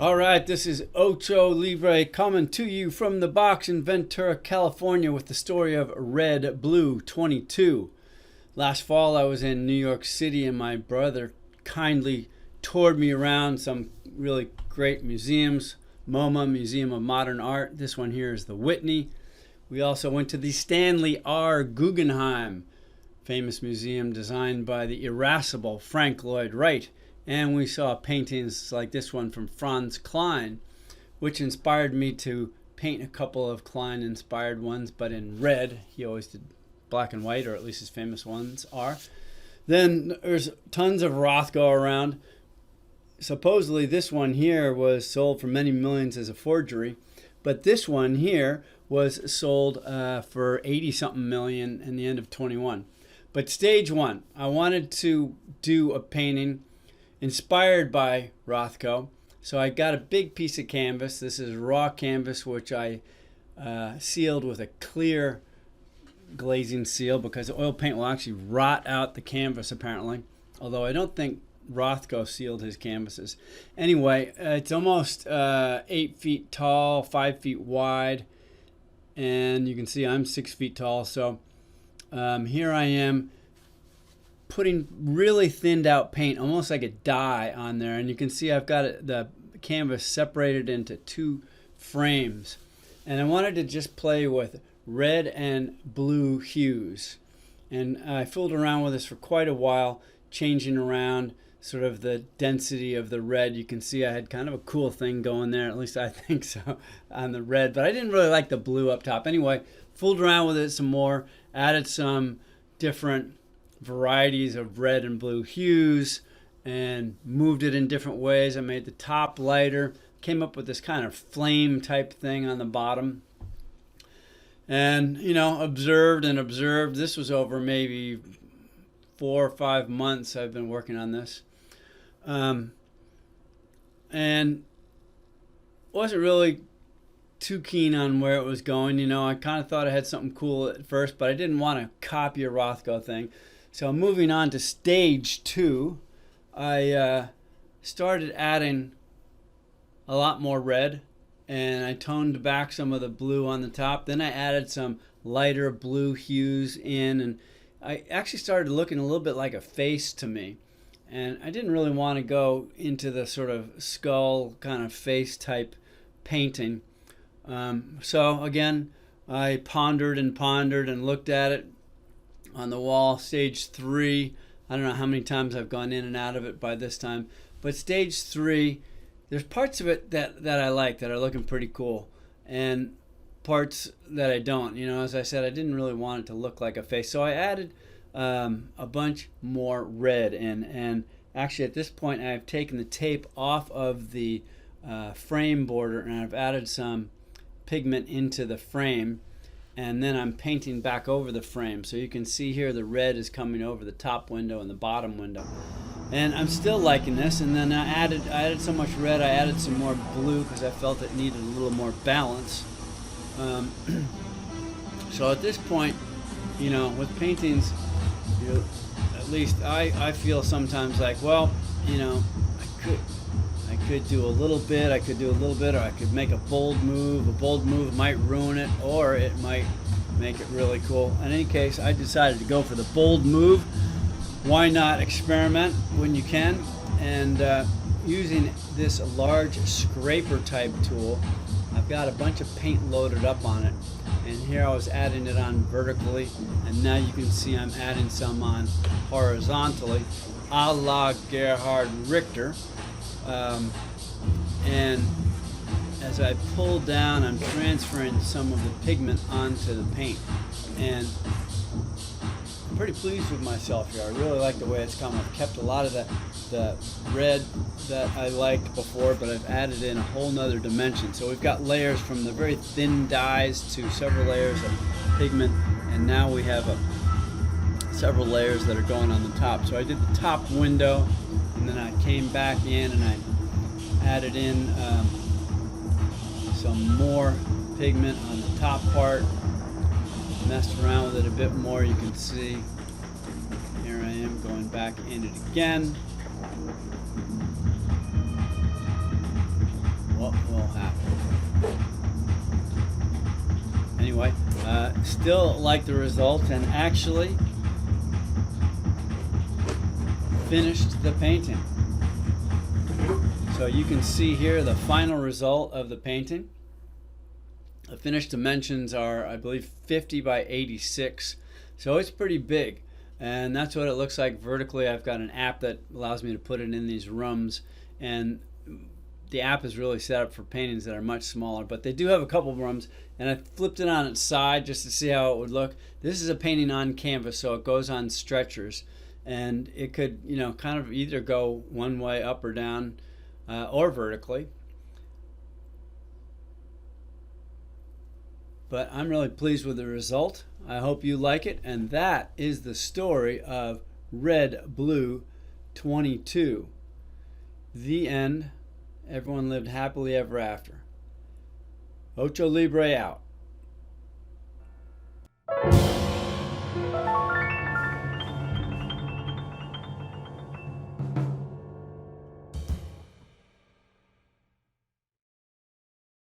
All right, this is Ocho Libre coming to you from the box in Ventura, California with the story of Red Blue 22. Last fall I was in New York City and my brother kindly toured me around some really great museums. MoMA, Museum of Modern Art. This one here is the Whitney. We also went to the Stanley R. Guggenheim, famous museum designed by the irascible Frank Lloyd Wright. And we saw paintings like this one from Franz Klein, which inspired me to paint a couple of Klein-inspired ones, but in red. He always did black and white, or at least his famous ones are. Then there's tons of Rothko around. Supposedly this one here was sold for many millions as a forgery, but this one here was sold for 80-something million in the end of 21. But stage one, I wanted to do a painting inspired by Rothko. So I got a big piece of canvas. This is raw canvas, which I sealed with a clear glazing seal because the oil paint will actually rot out the canvas apparently. Although I don't think Rothko sealed his canvases. Anyway, it's almost 8 feet tall, 5 feet wide. And you can see I'm 6 feet tall. So here I am putting really thinned out paint, almost like a dye on there. And you can see I've got the canvas separated into two frames. And I wanted to just play with red and blue hues. And I fooled around with this for quite a while, changing around sort of the density of the red. You can see I had kind of a cool thing going there, at least I think so, on the red. But I didn't really like the blue up top. Anyway, fooled around with it some more, added some different varieties of red and blue hues and moved it in different ways. I made the top lighter, came up with this kind of flame type thing on the bottom, and observed and observed. This was over maybe 4 or 5 months I've been working on this, and wasn't really too keen on where it was going. I kind of thought I had something cool at first, but I didn't want to copy a Rothko thing. So moving on to stage two, I started adding a lot more red, and I toned back some of the blue on the top. Then I added some lighter blue hues in, and I actually started looking a little bit like a face to me. And I didn't really want to go into the sort of skull kind of face type painting. So again, I pondered and looked at it on the wall. Stage three, I don't know how many times I've gone in and out of it by this time, but stage three, there's parts of it that I like, that are looking pretty cool, and parts that I don't. As I said, I didn't really want it to look like a face, so I added a bunch more red in. And actually at this point I've taken the tape off of the frame border, and I've added some pigment into the frame, and then I'm painting back over the frame. So you can see here the red is coming over the top window and the bottom window, and I'm still liking this. And then I added so much red, I added some more blue because I felt it needed a little more balance. So at this point, with paintings, at least I feel sometimes like, well, I could do a little bit, or I could make a bold move. A bold move might ruin it, or it might make it really cool. In any case, I decided to go for the bold move. Why not experiment when you can? And using this large scraper type tool, I've got a bunch of paint loaded up on it. And here I was adding it on vertically, and now you can see I'm adding some on horizontally, a la Gerhard Richter. And as I pull down, I'm transferring some of the pigment onto the paint, and I'm pretty pleased with myself here. I really like the way it's come. I've kept a lot of the red that I liked before, but I've added in a whole nother dimension. So we've got layers from the very thin dyes to several layers of pigment, and now we have several layers that are going on the top. So I did the top window, and then I came back in and I added in some more pigment on the top part, messed around with it a bit more. You can see here I am going back in it again. what will happen. Anyway, still like the result, and actually finished the painting. So you can see here the final result of the painting. The finished dimensions are, I believe, 50 by 86, so it's pretty big, and that's what it looks like vertically. I've got an app that allows me to put it in these rooms, and the app is really set up for paintings that are much smaller, but they do have a couple of rooms, and I flipped it on its side just to see how it would look. This is a painting on canvas, so it goes on stretchers, and it could, you know, kind of either go one way up or down, or vertically. But I'm really pleased with the result. I hope you like it, and that is the story of Red Blue 22. The end. Everyone lived happily ever after. Ocho Libre out.